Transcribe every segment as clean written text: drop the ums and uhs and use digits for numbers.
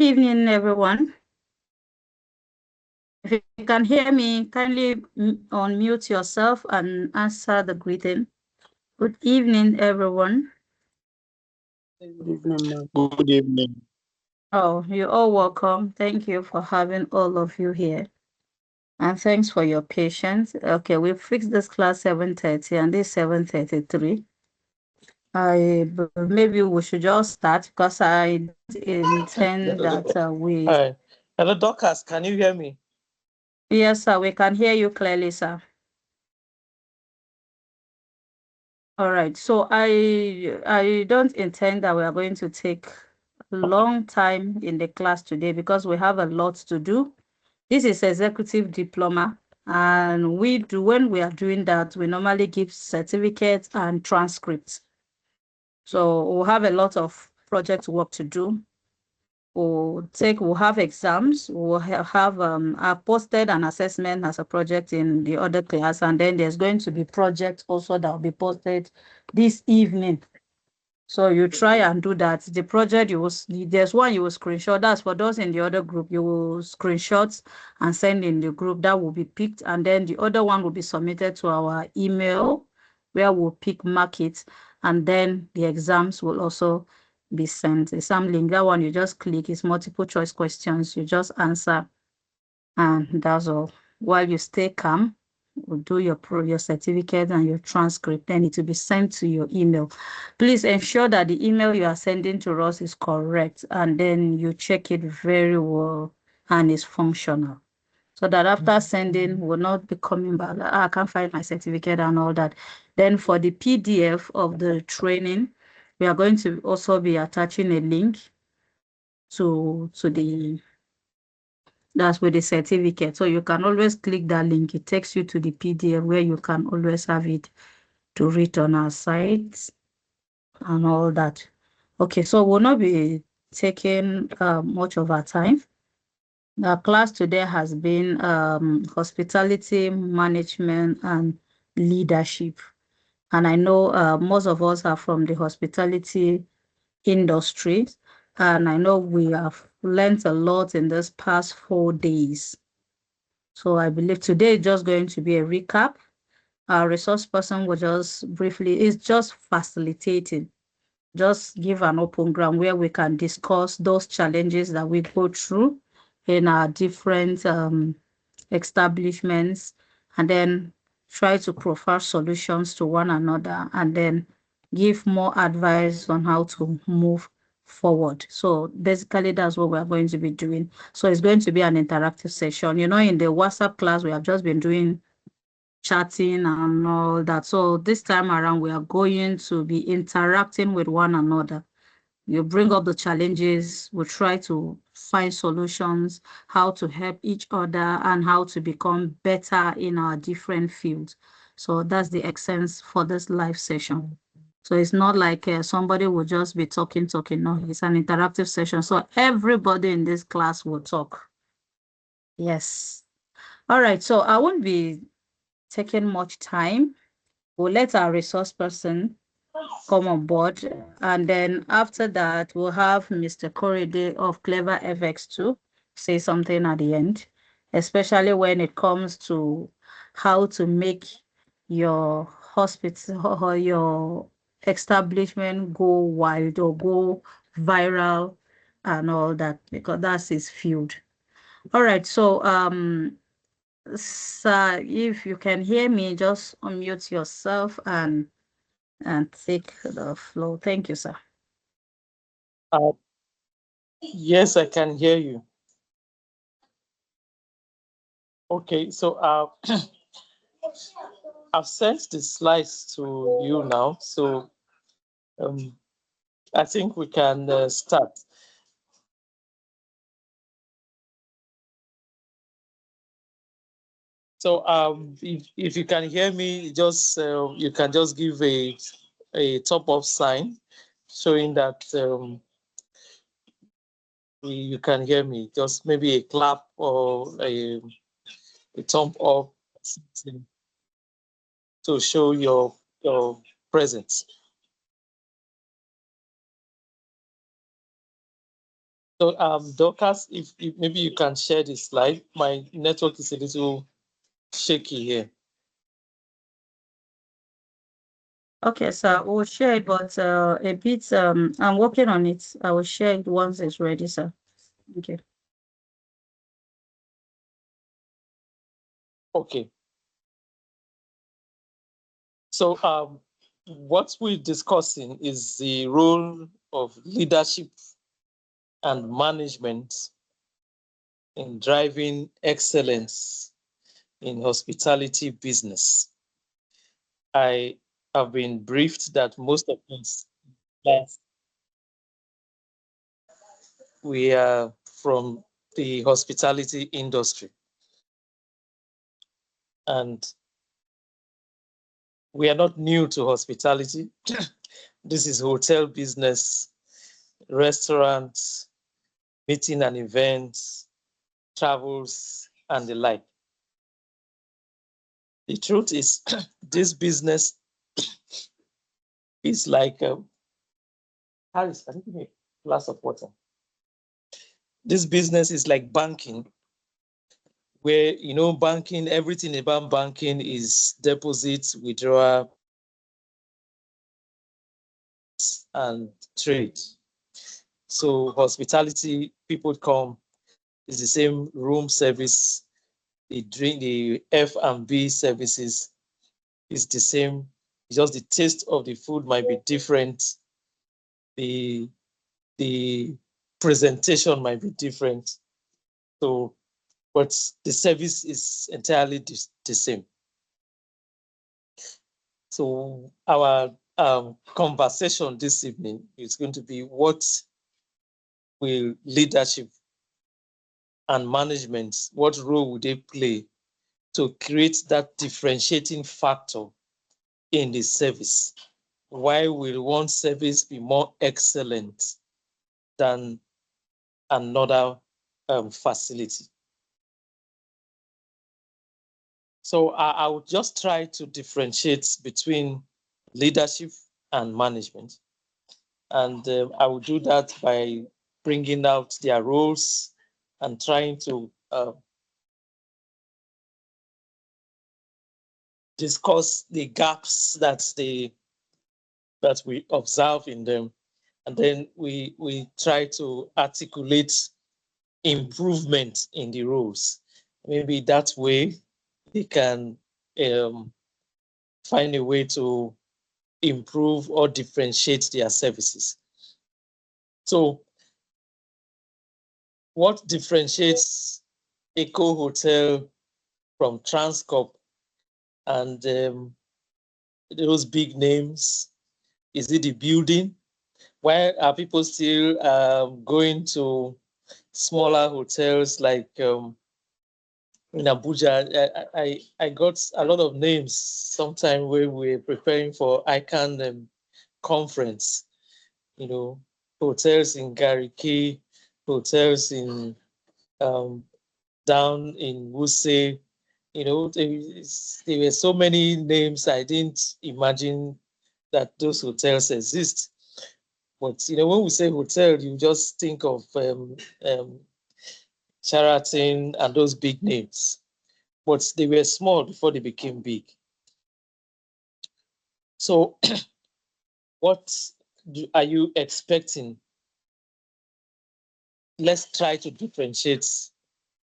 Good evening, everyone. If you can hear me, kindly unmute yourself and answer the greeting. Good evening, everyone. Good evening, ma'am. Good evening. Oh, you're all welcome. Thank you for having all of you here. And thanks for your patience. Okay, we fixed this class 7:30 and this 7:33. Maybe we should just start because I don't intend that we. Hi. Hello, Dorcas. Can you hear me? Yes, sir. We can hear you clearly, sir. All right. So I don't intend that we are going to take a long time in the class today because we have a lot to do. This is executive diploma, and when we are doing that, we normally give certificates and transcripts. So we'll have a lot of project work to do. We'll have exams. I've posted an assessment as a project in the other class, and then there's going to be project also that will be posted this evening. So you try and do that. The project there's one you will screenshot. That's for those in the other group. You will screenshot and send in the group. That will be picked, and then the other one will be submitted to our email, where we'll pick, mark it, and then the exams will also be sent. Exam link. That one you just click. It's multiple choice questions. You just answer, and that's all. While you stay calm, we'll do your certificate and your transcript, then it will be sent to your email. Please ensure that the email you are sending to us is correct, and then you check it very well and is functional. So that after sending, we'll not be coming back, I can't find my certificate and all that. Then for the PDF of the training, we are going to also be attaching a link that's with the certificate. So you can always click that link. It takes you to the PDF where you can always have it to read on our site and all that. Okay, so we'll not be taking much of our time. Our class today has been hospitality management and leadership. And I know most of us are from the hospitality industry. And I know we have learned a lot in this past 4 days. So I believe today is just going to be a recap. Our resource person will it's just facilitating, just give an open ground where we can discuss those challenges that we go through in our different establishments, and then try to provide solutions to one another, and then give more advice on how to move forward. So basically that's what we're going to be doing. So it's going to be an interactive session. In the WhatsApp class, we have just been doing chatting and all that. So this time around, we are going to be interacting with one another. You bring up the challenges, we try to find solutions, how to help each other, and how to become better in our different fields. So that's the essence for this live session. So it's not like somebody will just be talking. No, it's an interactive session. So everybody in this class will talk. Yes. All right. So I won't be taking much time. We'll let our resource person come on board. And then after that, we'll have Mr. Korede of Clever FX2 say something at the end, especially when it comes to how to make your hospital or your establishment go wild or go viral and all that, because that's his field. All right, so sir, if you can hear me, just unmute yourself and take the floor. Thank you, sir. Yes, I can hear you. Okay, so I've sent the slides to you now, so I think we can start. So if you can hear me, just you can just give a top up sign showing that you can hear me. Just maybe a clap or a thumb up to show your presence. So, Dorcas, if maybe you can share the slide. My network is a little shaky here. Okay, sir, we'll share it, but a bit, I'm working on it. I will share it once it's ready, sir. Okay. Okay. So, what we're discussing is the role of leadership and management in driving excellence in hospitality business. I have been briefed that most of us class, we are from the hospitality industry, and we are not new to hospitality. This is hotel business, restaurants, meeting and events, travels, and the like. The truth is, this business is like, Harris, can you give me a glass of water? This business is like banking, where, banking, everything about banking is deposits, withdrawal, and trade. So hospitality, people come, it's the same room service, the F&B services is the same. It's just the taste of the food might be different. The presentation might be different. So, but the service is entirely the same. So our conversation this evening is going to be what will leadership and management, what role would they play to create that differentiating factor in the service? Why will one service be more excellent than another facility? So I would just try to differentiate between leadership and management. And I will do that by bringing out their roles and trying to discuss the gaps that we observe in them. And then we try to articulate improvement in the roles. Maybe that way they can find a way to improve or differentiate their services. So what differentiates Eco Hotel from Transcorp and those big names? Is it the building? Why are people still going to smaller hotels like in Abuja? I got a lot of names sometime when we were preparing for ICANN conference. Hotels in Gariki, hotels in down in Wuse. There were so many names I didn't imagine that those hotels exist. But when we say hotel, you just think of Sheraton and those big names. But they were small before they became big. So, what are you expecting? Let's try to differentiate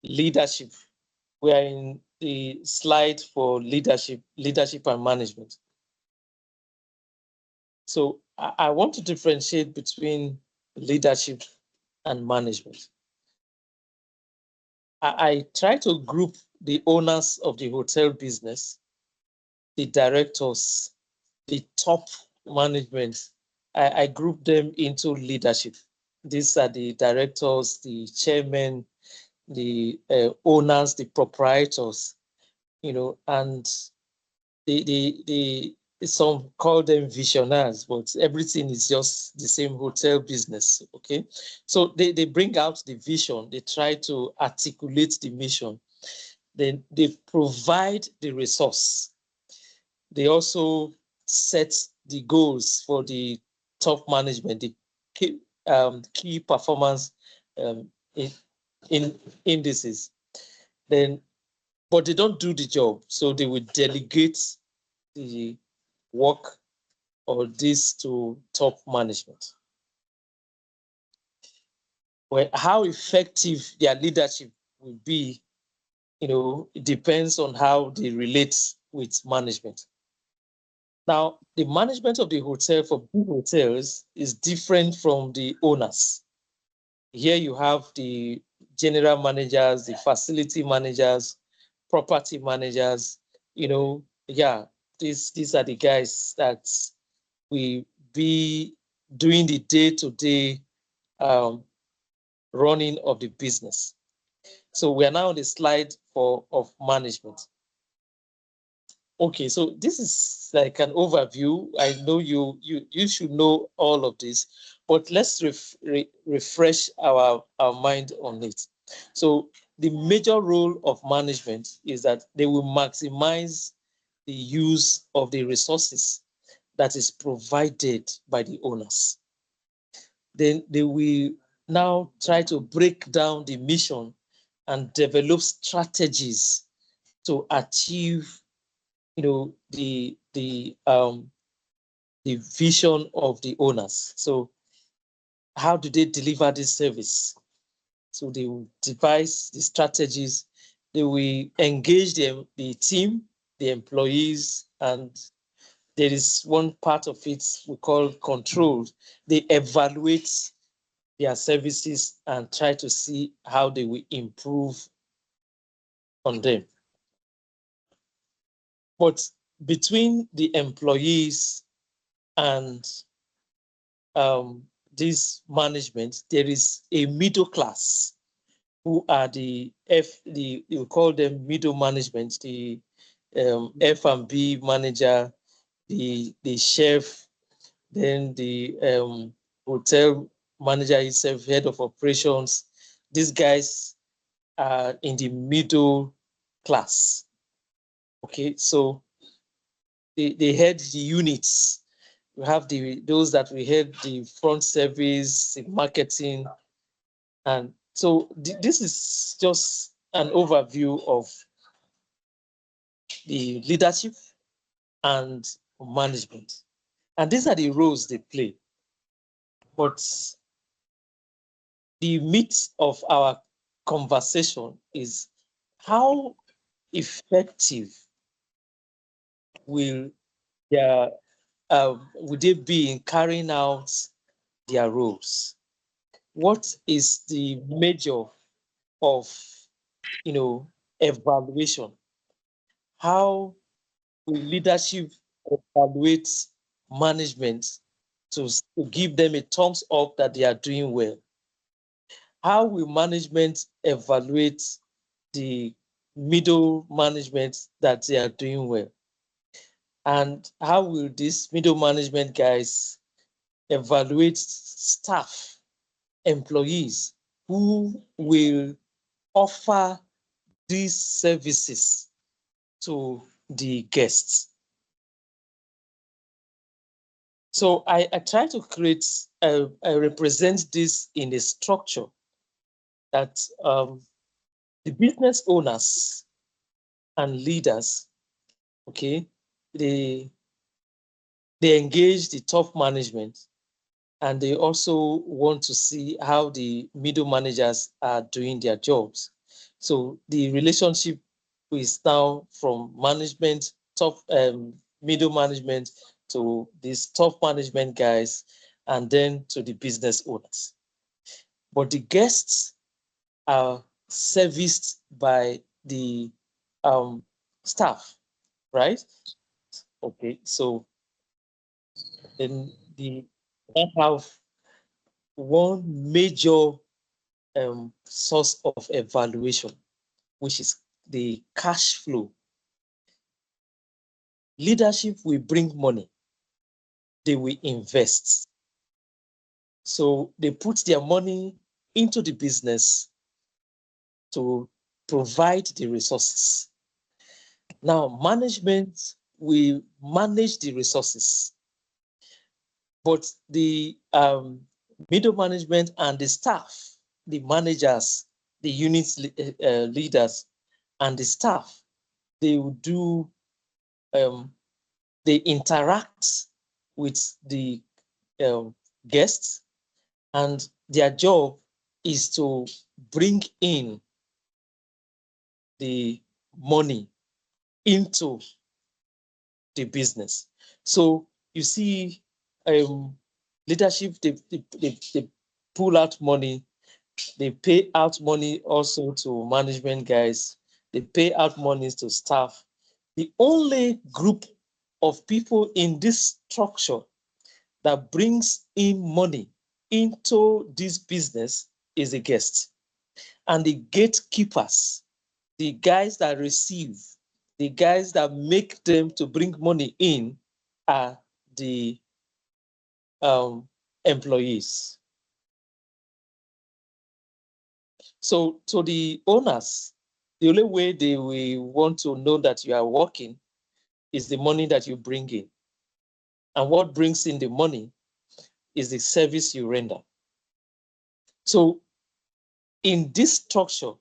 leadership. We are in the slide for leadership and management. So I want to differentiate between leadership and management. I try to group the owners of the hotel business, the directors, the top management. I group them into leadership. These are the directors, the chairmen, the owners, the proprietors, and the some call them visionaries, but everything is just the same hotel business. Okay, so they bring out the vision, they try to articulate the mission, then they provide the resource, they also set the goals for the top management, the key performance in, indices. Then, but they don't do the job, so they will delegate the work or this to top management. Well, how effective their leadership will be, it depends on how they relate with management. Now, the management of the hotel for big hotels is different from the owners. Here you have the general managers, the facility managers, property managers, yeah, these are the guys that will be doing the day-to-day running of the business. So we are now on the slide of management. Okay, so this is like an overview. I know you should know all of this, but let's refresh our mind on it. So the major role of management is that they will maximize the use of the resources that is provided by the owners. Then they will now try to break down the mission and develop strategies to achieve the vision of the owners. So how do they deliver this service? So they will devise the strategies, they will engage the team, the employees, and there is one part of it we call control. They evaluate their services and try to see how they will improve on them. But between the employees and this management, there is a middle class who are you call them middle management, the F&B manager, the chef, then the hotel manager himself, head of operations. These guys are in the middle class. Okay, so they head the units. We have those that we head the front service, the marketing, and so this is just an overview of the leadership and management. And these are the roles they play. But the meat of our conversation is how effective will would they be in carrying out their roles? What is the measure of evaluation? How will leadership evaluate management to give them a thumbs up that they are doing well? How will management evaluate the middle management that they are doing well? And how will these middle management guys evaluate staff, employees who will offer these services to the guests? So I try to create, I represent this in a structure that the business owners and leaders, okay, they engage the top management, and they also want to see how the middle managers are doing their jobs. So the relationship is now from management, top middle management to these top management guys, and then to the business owners. But the guests are serviced by the staff, right? Okay, so then I have one major source of evaluation, which is the cash flow. Leadership will bring money, they will invest. So they put their money into the business to provide the resources. Now, management will manage the resources, but the middle management and the staff the managers, the unit leaders, and the staff, they will do, they interact with the guests, and their job is to bring in the money into the business. So you see, leadership, they pull out money, they pay out money also to management guys, they pay out monies to staff. The only group of people in this structure that brings in money into this business is the guest. And the gatekeepers, the guys that receive, the guys that make them to bring money in, are the employees. So to the owners, the only way they will want to know that you are working is the money that you bring in. And what brings in the money is the service you render. So in this structure,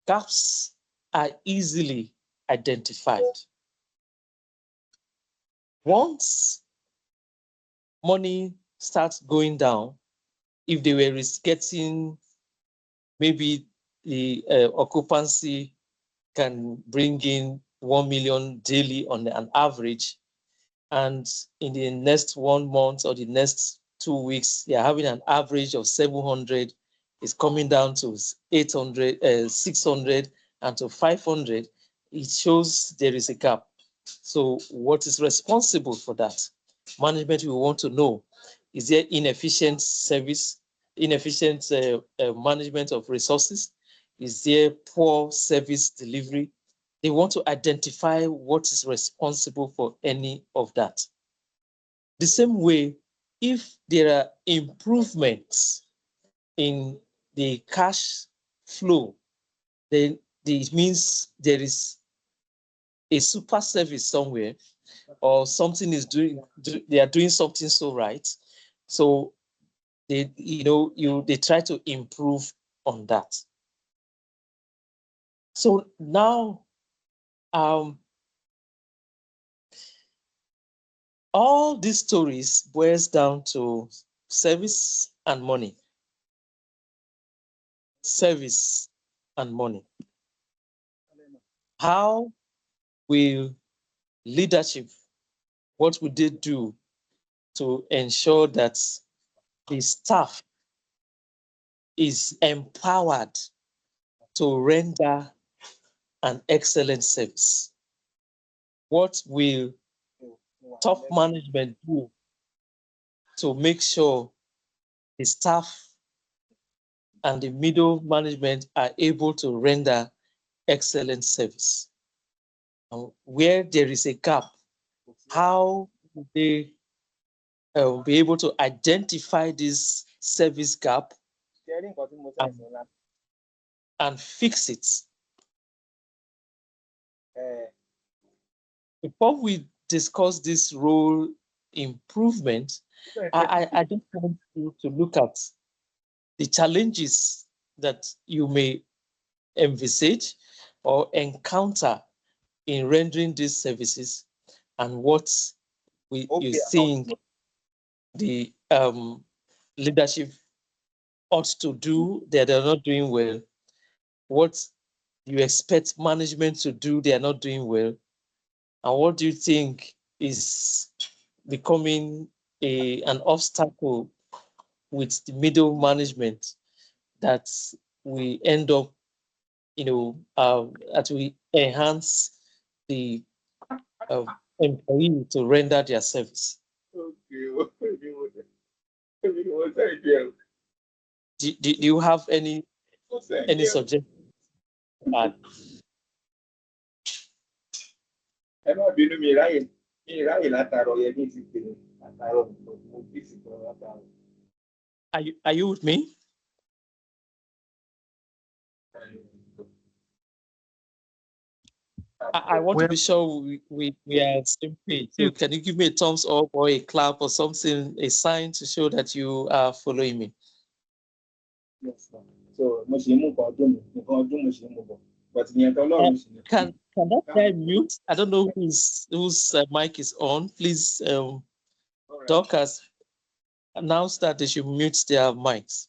gaps are easily identified. Once money starts going down, if they were getting, maybe the occupancy can bring in 1 million daily on an average, and in the next 1 month or the next 2 weeks, they are having an average of 700, it's coming down to 800, 600, and to 500. It shows there is a gap. So what is responsible for that? Management will want to know, is there inefficient service, inefficient management of resources? Is there poor service delivery? They want to identify what is responsible for any of that. The same way, if there are improvements in the cash flow, then it means there is a super service somewhere, or something is they are doing something so right. So they try to improve on that. So now all these stories boils down to service and money. Service and money. How will leadership, what would they do to ensure that the staff is empowered to render an excellent service? What will top management do to make sure the staff and the middle management are able to render excellent service? And where there is a gap, how do they be able to identify this service gap and fix it? Before we discuss this role improvement, I just want you to look at the challenges that you may envisage or encounter in rendering these services, and what you think the leadership ought to do that they're not doing well, what you expect management to do they are not doing well, and what do you think is becoming an obstacle with the middle management that we end up, that we enhance the employee to render their service. Do you have any suggestions? Are you with me? I want to be sure we are on the same page. So can you give me a thumbs up or a clap or something, a sign to show that you are following me? Yes, So mo ṣe mú nǹkan ọdún mi, nǹkan ọdún mo ṣe mú bọ̀. But ìyẹn tọ́lọ́run sì ni. Can that guy mute? I don't know whose mic is on. Please, Dorcas, announce that they should mute their mics.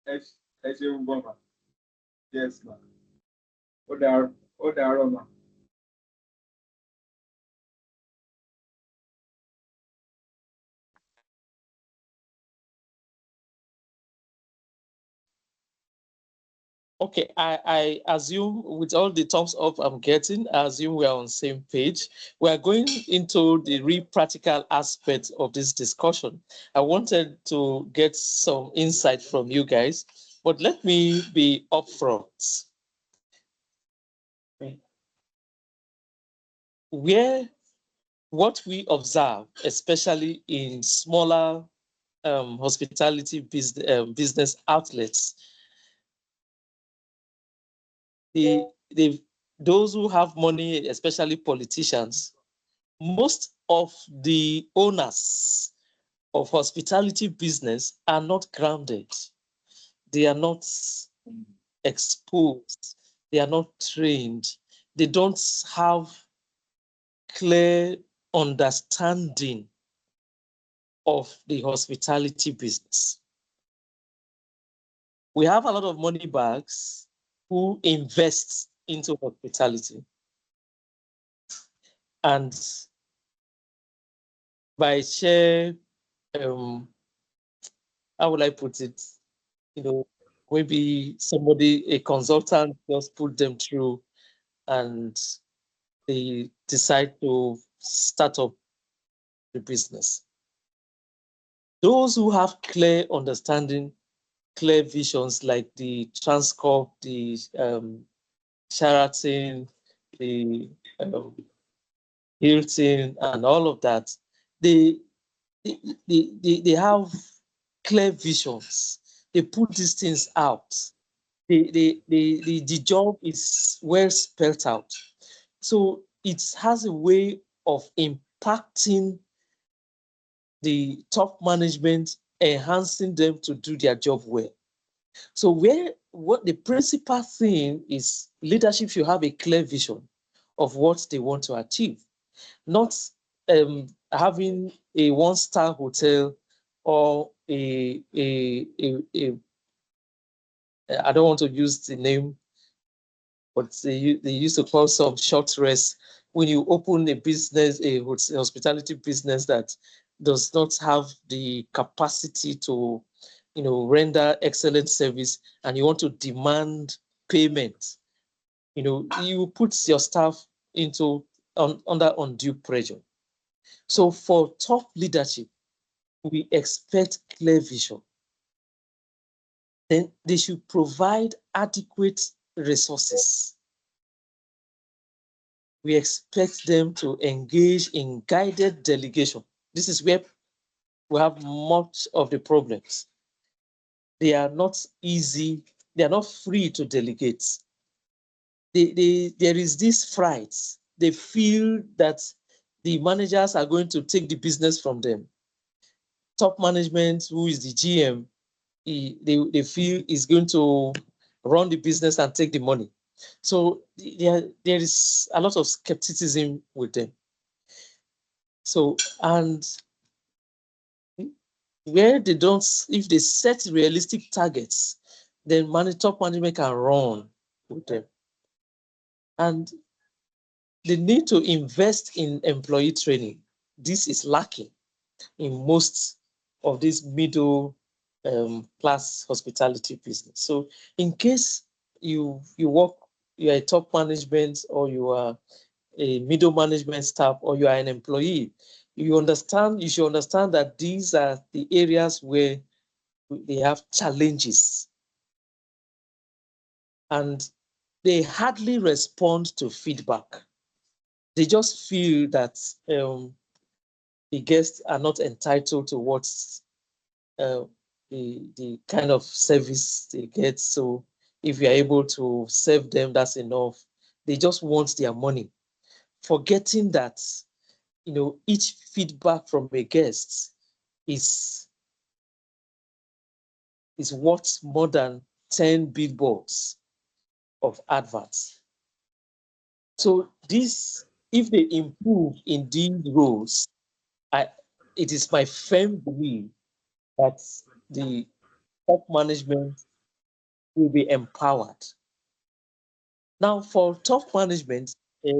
Ẹ ṣeun gan ma. Yes ma. Ó dàárọ̀ ma. Okay, I assume with all the thumbs up I'm getting, I assume we are on the same page. We are going into the real practical aspects of this discussion. I wanted to get some insight from you guys, but let me be upfront. What we observe, especially in smaller hospitality business outlets, those who have money, especially politicians, most of the owners of hospitality business are not grounded. They are not exposed. They are not trained. They don't have clear understanding of the hospitality business. We have a lot of money bags who invest into hospitality. And by share, how would I put it? Maybe a consultant just put them through and they decide to start up the business. Those who have clear understanding, clear visions like the Transcorp, the Sheraton, the Hilton, and all of that, they have clear visions. They put these things out. The job is well spelled out. So it has a way of impacting the top management, enhancing them to do their job well. So what the principal thing is, leadership should have a clear vision of what they want to achieve, not having a one-star hotel or I don't want to use the name, but they used to call some short rest. When you open a business, a hospitality business that does not have the capacity to, render excellent service, and you want to demand payment, you put your staff under undue pressure. So for top leadership, we expect clear vision. Then they should provide adequate resources. We expect them to engage in guided delegation. This is where we have much of the problems. They are not easy. They are not free to delegate. There is this fright. They feel that the managers are going to take the business from them. Top management, who is the GM, they feel is going to run the business and take the money. So there is a lot of skepticism with them. So, and where they don't, if they set realistic targets, then top management can run with them. And they need to invest in employee training. This is lacking in most of this middle class hospitality business. So in case you are a top management, or you are a middle management staff, or you are an employee, you should understand that these are the areas where they have challenges. And they hardly respond to feedback. They just feel that the guests are not entitled to what's the kind of service they get. So if you're able to serve them, that's enough. They just want their money, forgetting that each feedback from a guest is is worth more than 10 billboards of adverts. So this, if they improve in these roles, it is my firm belief that the top management will be empowered. Now, for top management, there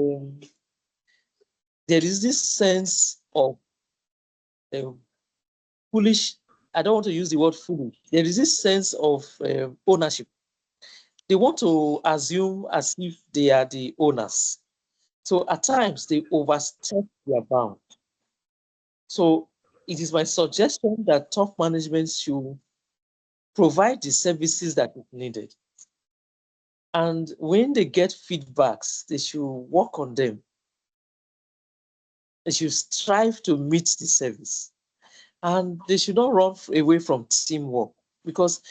is this sense of foolish. I don't want to use the word foolish. There is this sense of ownership. They want to assume as if they are the owners. So at times they overstep their bound. So it is my suggestion that top management should provide the services that is needed. And when they get feedbacks, they should work on them. They should strive to meet the service. And they should not run away from teamwork, because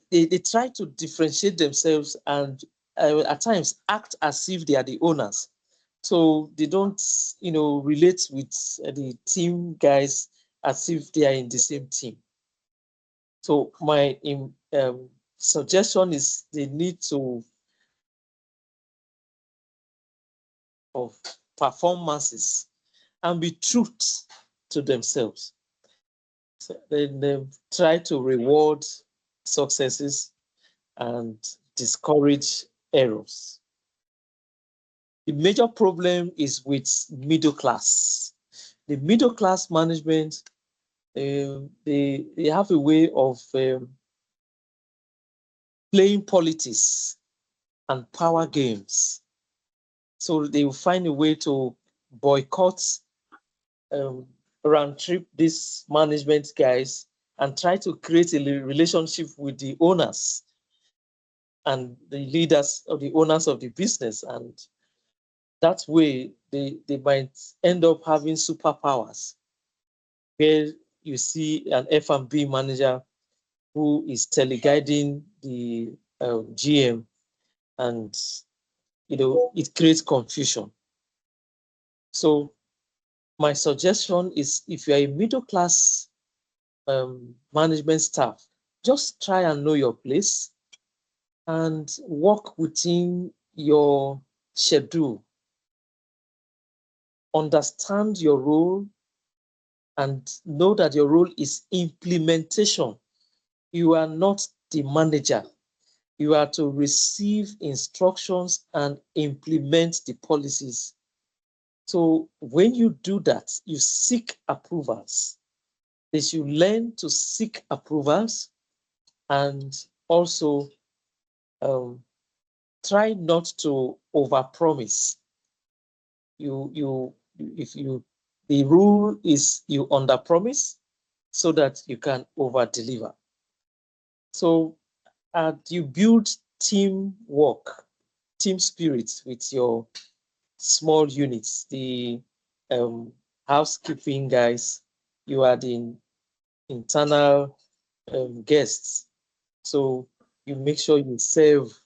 they try to differentiate themselves and at times act as if they are the owners. So they don't, relate with the team guys as if they are in the same team. So my suggestion is they need to of performances and be true to themselves. So they try to reward successes and discourage errors. The major problem is with middle class. The middle class management, they have a way of playing politics and power games. So they will find a way to boycott, round trip these management guys and try to create a relationship with the owners and the leaders or the owners of the business. And that way they might end up having superpowers, where you see an F&B manager who is teleguiding the GM, and it creates confusion. So my suggestion is, if you're a middle class management staff, just try and know your place and work within your schedule. Understand your role and know that your role is implementation. You are not the manager. You are to receive instructions and implement the policies. So when you do that, you seek approvals. They should learn to seek approvals and also try not to overpromise. The rule is you underpromise so that you can overdeliver. So you build teamwork, team spirit with your small units, the housekeeping guys. You are the internal guests. So you make sure you serve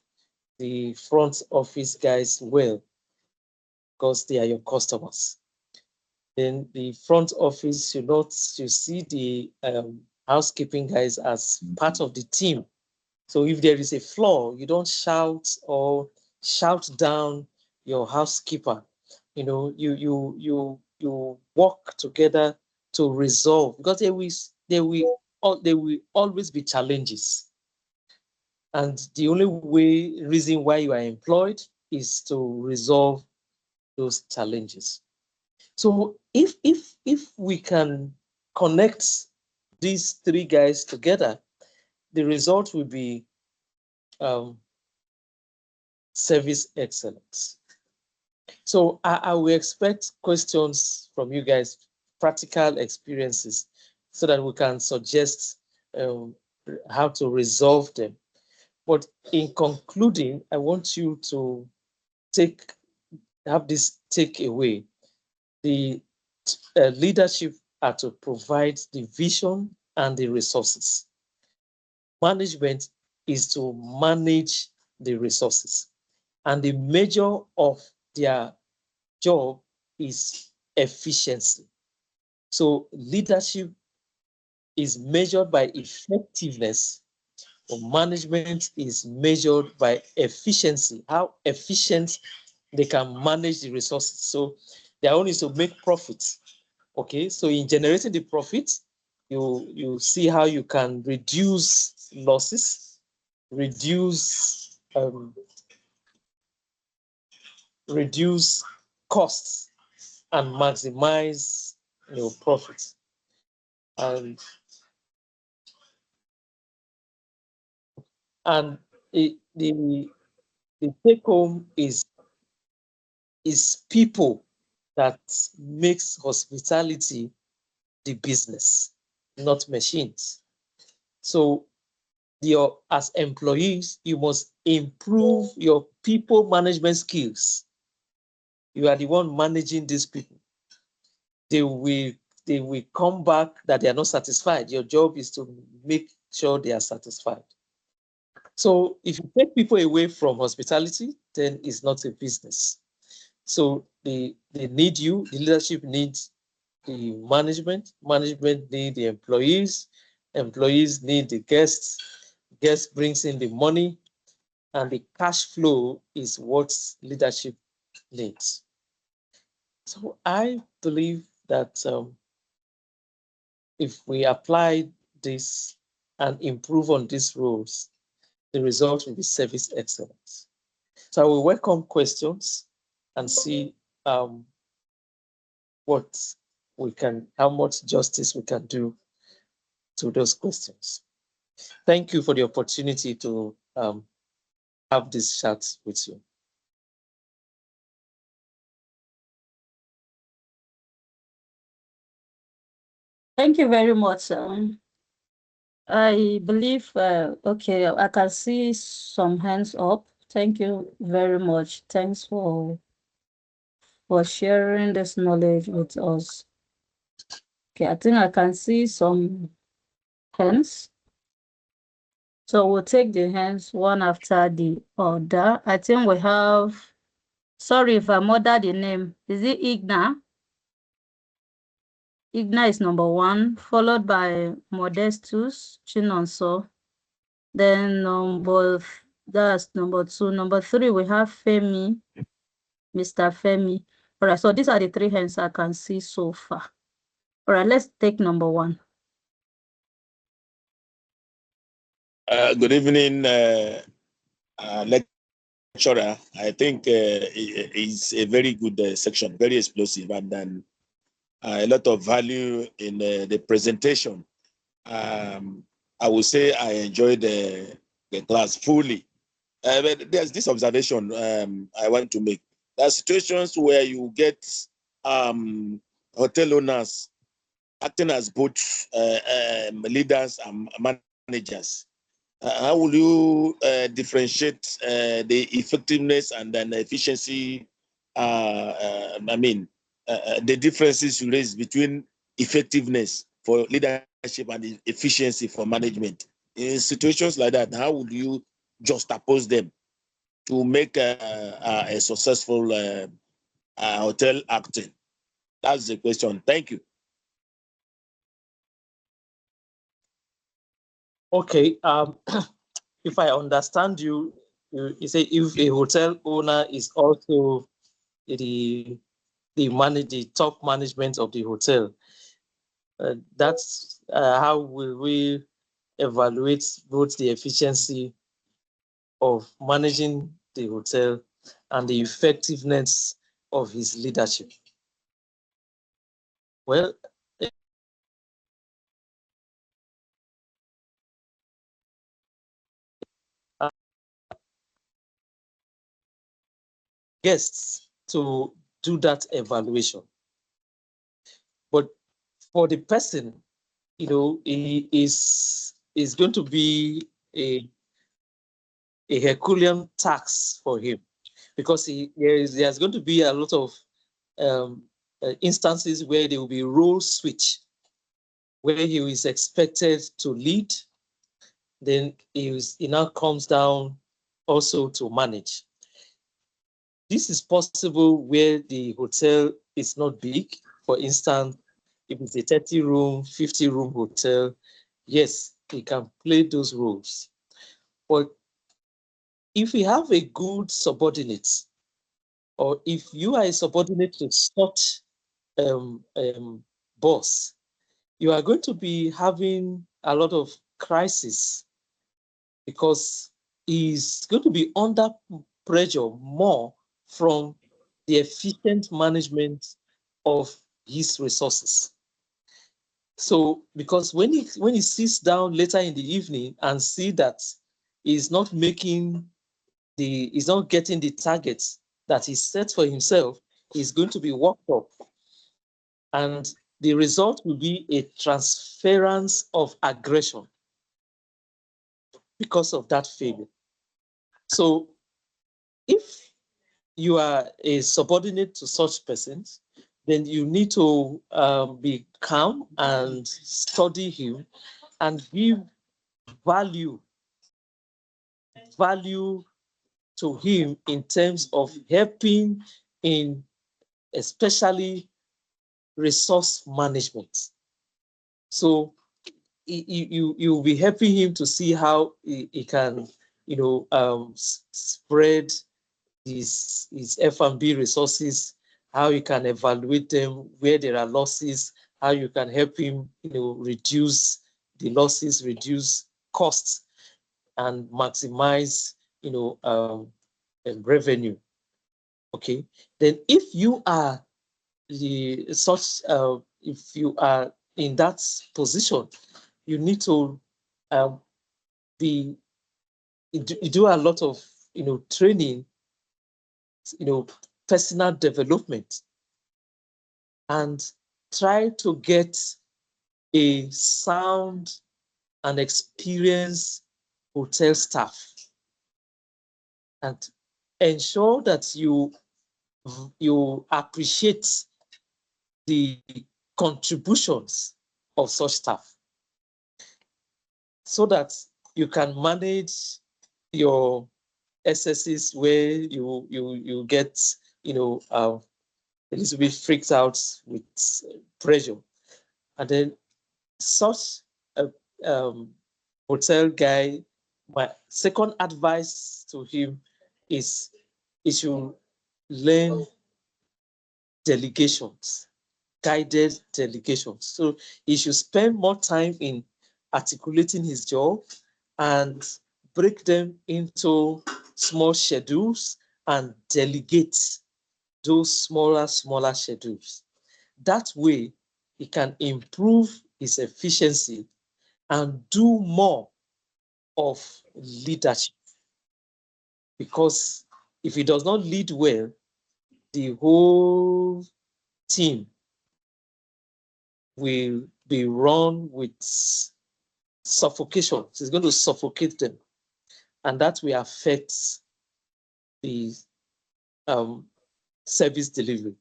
the front office guys well, because they are your customers. Then the front office you see the housekeeping guys as part of the team. So if there is a flaw, you don't shout or shout down your housekeeper. You work together to resolve, because there will always be challenges. And the only reason why you are employed is to resolve those challenges. So if we can connect these three guys together, the result will be service excellence. So I will expect questions from you guys, practical experiences, so that we can suggest how to resolve them. But in concluding, I want you to have this takeaway. The leadership are to provide the vision and the resources. Management is to manage the resources. And the measure of their job is efficiency. So leadership is measured by effectiveness Management is measured by efficiency, how efficient they can manage the resources. So their own is to make profits. Okay, so in generating the profits, you see how you can reduce losses, reduce costs, and maximize profits. And the take home is people that makes hospitality the business, not machines. So as employees, you must improve your people management skills. You are the one managing these people. They will come back that they are not satisfied. Your job is to make sure they are satisfied. So if you take people away from hospitality, then it's not a business. So they need you, the leadership needs the management need the employees need the guests brings in the money, and the cash flow is what leadership needs. So I believe that if we apply this and improve on these rules, the result will be service excellence. So I will welcome questions and see how much justice we can do to those questions. Thank you for the opportunity to have this chat with you. Thank you very much. I believe, okay, I can see some hands up. Thank you very much. Thanks for sharing this knowledge with us. Okay, I think I can see some hands. So we'll take the hands one after the other. I think we have, sorry if I murdered the name. Is it Igna? Igna is number 1, followed by Modestus Chinonso. Then that's number 2. Number 3, we have Femi, Mr. Femi. All right, so these are the 3 hands I can see so far. All right, let's take number 1. Good evening, lecturer. I think it's a very good section, very explosive, and then a lot of value in the presentation. I would say I enjoyed the class fully. But there's this observation I want to make. There are situations where you get hotel owners acting as both leaders and managers. How will you differentiate the effectiveness and then efficiency? The differences you raise between effectiveness for leadership and efficiency for management. In situations like that, how would you juxtapose them to make a successful hotel acting? That's the question. Thank you. Okay. If I understand you, you say if a hotel owner is also the top management of the hotel, that's how will we evaluate both the efficiency of managing the hotel and the effectiveness of his leadership? Well, guests to do that evaluation. But for the person, he is going to be a Herculean task for him, because there's going to be a lot of instances where there will be role switch, where he is expected to lead, then he now comes down also to manage. This is possible where the hotel is not big. For instance, if it's a 30-room, 50-room hotel, yes, he can play those roles. But if we have a good subordinate, or if you are a subordinate to such boss, you are going to be having a lot of crisis because he's going to be under pressure more from the efficient management of his resources. So, because when he sits down later in the evening and see that he's not getting the targets that he set for himself, he's going to be worked up. And the result will be a transference of aggression because of that failure. So if you are a subordinate to such persons, then you need to be calm and study him and give value to him in terms of helping in especially resource management. So you'll be helping him to see how he can, spread his F&B resources, how you can evaluate them, where there are losses, how you can help him, reduce the losses, reduce costs, and maximize, revenue. Okay. Then if you are if you are in that position, you need to do a lot of training, personal development, and try to get a sound and experienced hotel staff, and ensure that you appreciate the contributions of such staff, so that you can manage your excesses where you get a little bit freaked out with pressure. And then such a hotel guy, my second advice to him is he should learn delegations, guided delegations. So he should spend more time in articulating his job and break them into small schedules and delegate those smaller schedules. That way, he can improve his efficiency and do more of leadership. Because if he does not lead well, the whole team will be run with suffocation. So it's going to suffocate them. And that will affect the service delivery.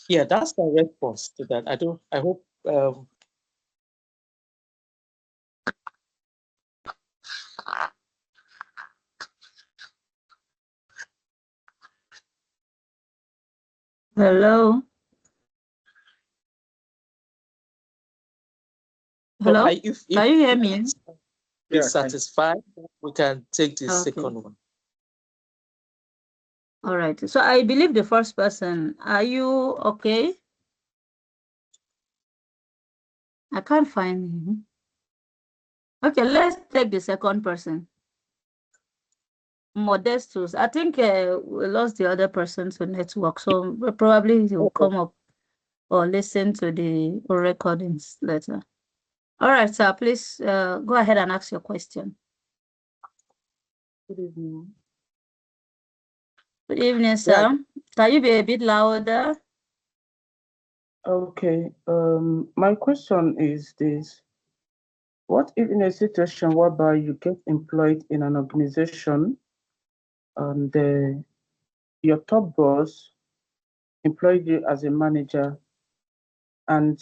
Yeah, that's my response to that. I hope Hello. Hello. if Can you hear me? Be satisfied, we can take the second one. All right. So I believe the first person, are you okay? I can't find him. Okay, let's take the second person. Modestus. I think we lost the other person to network, so probably he will come up or listen to the recordings later. All right, sir, please go ahead and ask your question. Good evening. Good evening, sir. Yeah. Can you be a bit louder? Okay. My question is this: what if in a situation whereby you get employed in an organization and your top boss employed you as a manager, and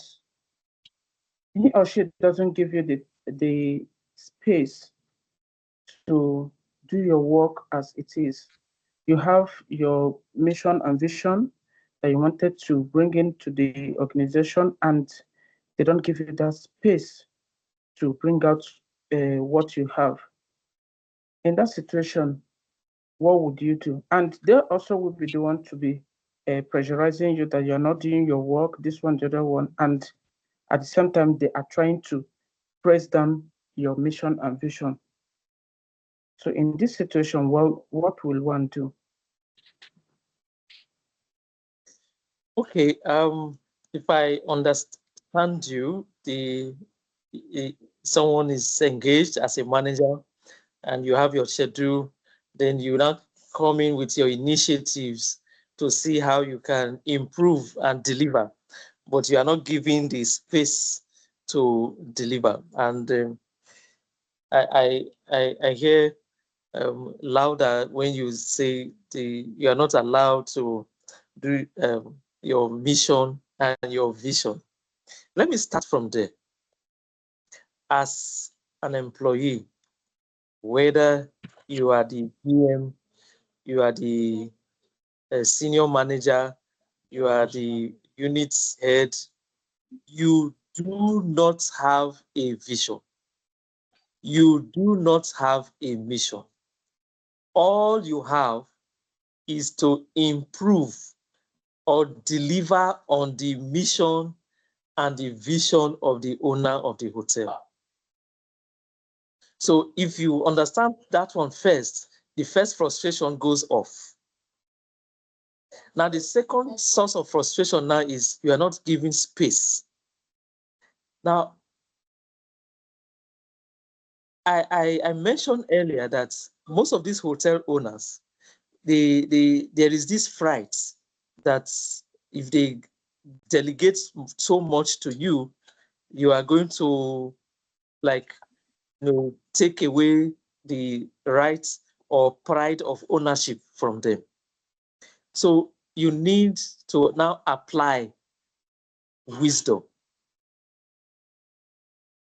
he or she doesn't give you the space to do your work as it is? You have your mission and vision that you wanted to bring into the organization, and they don't give you that space to bring out what you have. In that situation, what would you do? And they also would be the one to be pressurizing you that you're not doing your work, this one, the other one, and at the same time, they are trying to press down your mission and vision. So in this situation, what will one do? Okay, if I understand you, someone is engaged as a manager and you have your schedule, then you now come in with your initiatives to see how you can improve and deliver, but you are not giving the space to deliver. And I hear louder when you say you are not allowed to do your mission and your vision. Let me start from there. As an employee, whether you are the PM, you are the senior manager, you are the unit head, you do not have a vision. You do not have a mission. All you have is to improve or deliver on the mission and the vision of the owner of the hotel. So if you understand that one first, the first frustration goes off. Now, the second source of frustration now is you are not giving space. Now, I mentioned earlier that most of these hotel owners, there is this fright that if they delegate so much to you, you are going to take away the rights or pride of ownership from them. So you need to now apply wisdom.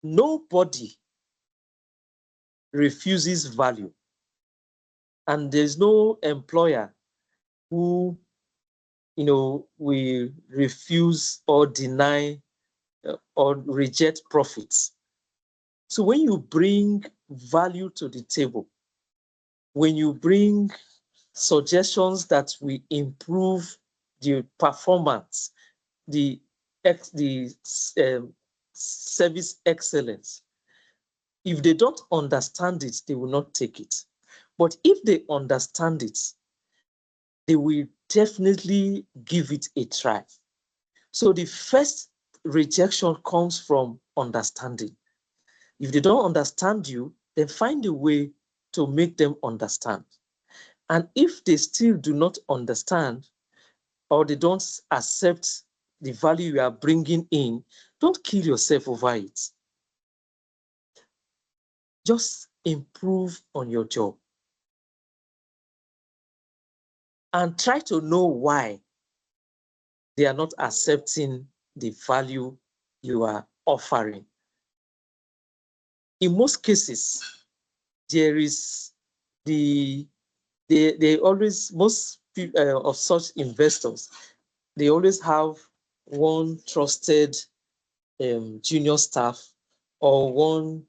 Nobody refuses value, and there's no employer who will refuse or deny or reject profits. So when you bring value to the table, when you bring suggestions that will improve the performance, the service excellence, if they don't understand it, they will not take it. But if they understand it, they will definitely give it a try. So the first rejection comes from understanding. If they don't understand you, then find a way to make them understand. And if they still do not understand, or they don't accept the value you are bringing in, don't kill yourself over it. Just improve on your job. And try to know why they are not accepting the value you are offering. In most cases, there is most of such investors, they always have one trusted junior staff or one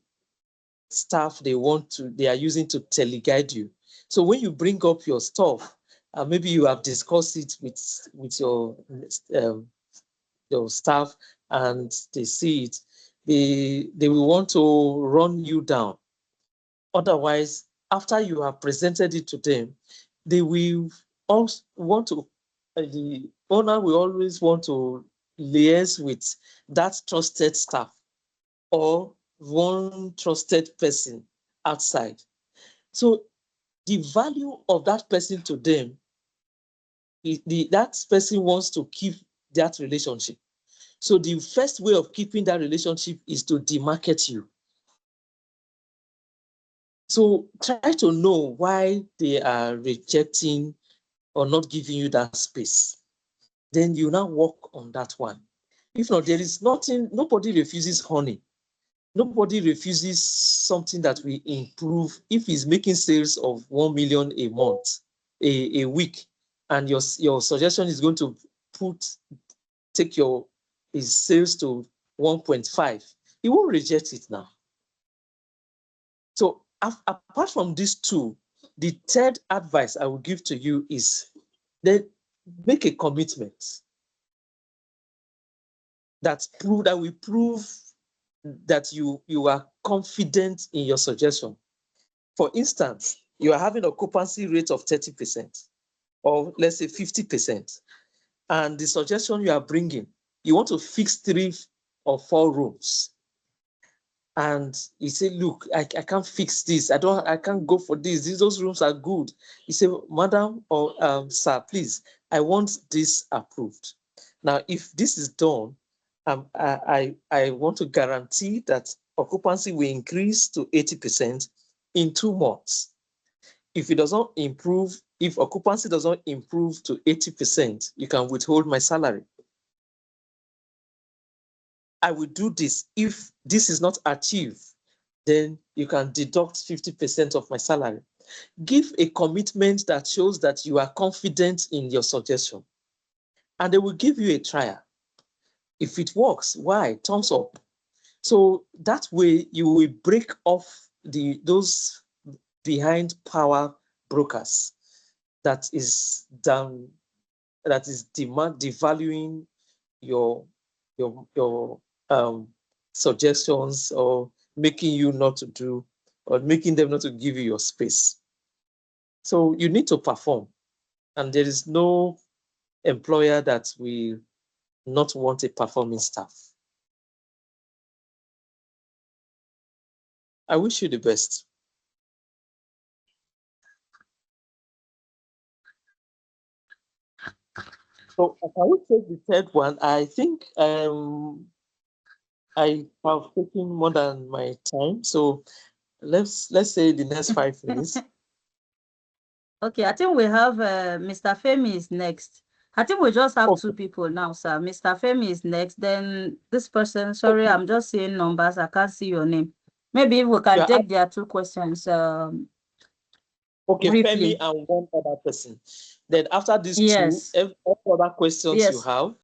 staff they are using to teleguide you. So when you bring up your stuff, maybe you have discussed it with your staff and they see it, they will want to run you down. Otherwise, after you have presented it to them, they will also want to, the owner will always want to liaise with that trusted staff or one trusted person outside. So the value of that person to them, that person wants to keep that relationship. So the first way of keeping that relationship is to demarket you. So try to know why they are rejecting or not giving you that space. Then you now work on that one. If not, there is nothing, nobody refuses honey. Nobody refuses something that will improve. If he's making sales of 1 million a month, a week, and your suggestion is going to take his sales to 1.5, he won't reject it now. So apart from these two, the third advice I will give to you is that make a commitment that will prove that you are confident in your suggestion. For instance, you are having an occupancy rate of 30%, or let's say 50%, and the suggestion you are bringing, you want to fix 3 or 4 rooms. And you say, look, I can't fix this. I can't go for this. Those rooms are good. You say, madam or sir, please, I want this approved. Now, if this is done, I want to guarantee that occupancy will increase to 80% in 2 months. If it does not improve, if occupancy does not improve to 80%, you can withhold my salary. I will do this. If this is not achieved, then you can deduct 50% of my salary. Give a commitment that shows that you are confident in your suggestion, and they will give you a trial. If it works, why? Thumbs up. So that way you will break off those behind power brokers that is devaluing your suggestions, or making you not to do, or making them not to give you your space. So you need to perform, and there is no employer that will not want a performing staff. I wish you the best. So can we take the third one? I think I have taken more than my time. So let's say the next 5 minutes. Okay, I think we have Mr. Femi is next. I think we just have Okay. 2 people now, sir. Mr. Femi is next. Then this person, sorry, I'm just seeing numbers. I can't see your name. Maybe we can take their 2 questions. Okay, briefly. Femi and one other person. Then after these Yes. two, all other questions Yes. you have,